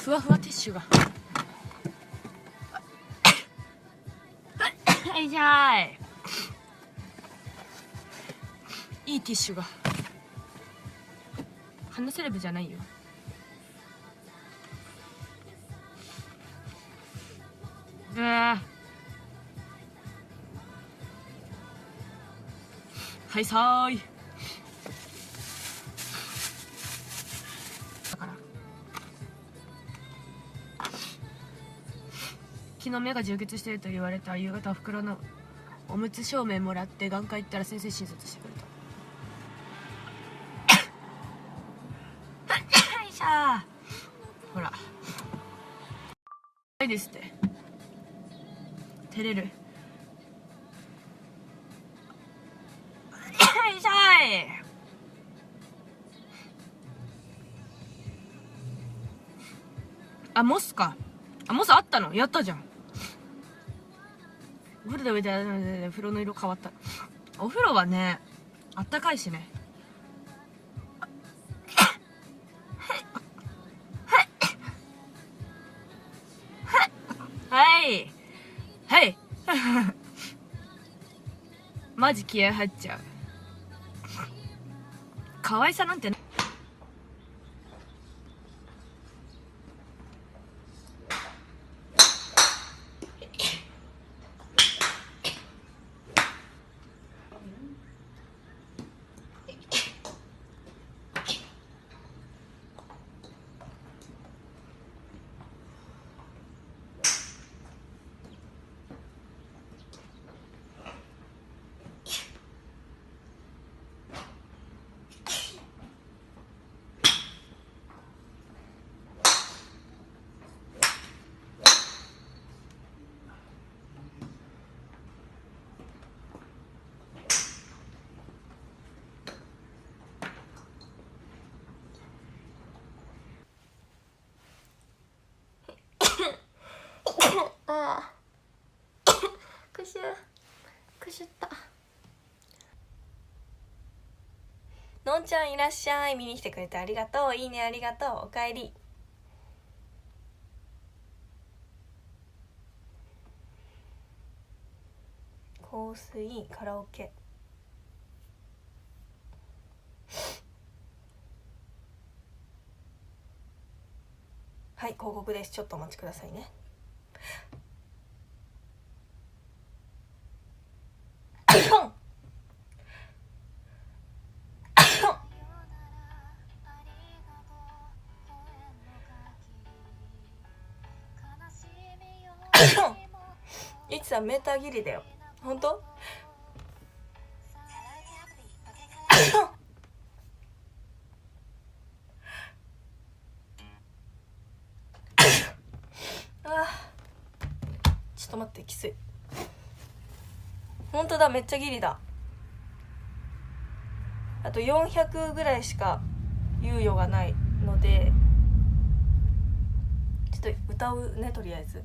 ふわふわティッシュがはいじゃーいいティッシュが鼻セレブじゃないよ。はいさーいだから昨日目が充血してると言われた。夕方おふくろのおむつ証明もらって眼科行ったら先生診察してくれたはいしゃーほらないですって照れるはいしゃーいあモスかあモスあったのやったじゃん。お風呂で上で風呂の色変わった。お風呂はねあったかいしね。はいはいマジ気合入っちゃう。可愛さなんてああくしゅったのんちゃんいらっしゃい。見に来てくれてありがとう。いいねありがとう。おかえり。香水カラオケはい広告です。ちょっとお待ちくださいね。いつはメーター切りだよ。本当？ちょっと待ってきつい。本当だめっちゃギリだ。あと400ぐらいしか猶予がないのでちょっと歌うねとりあえず。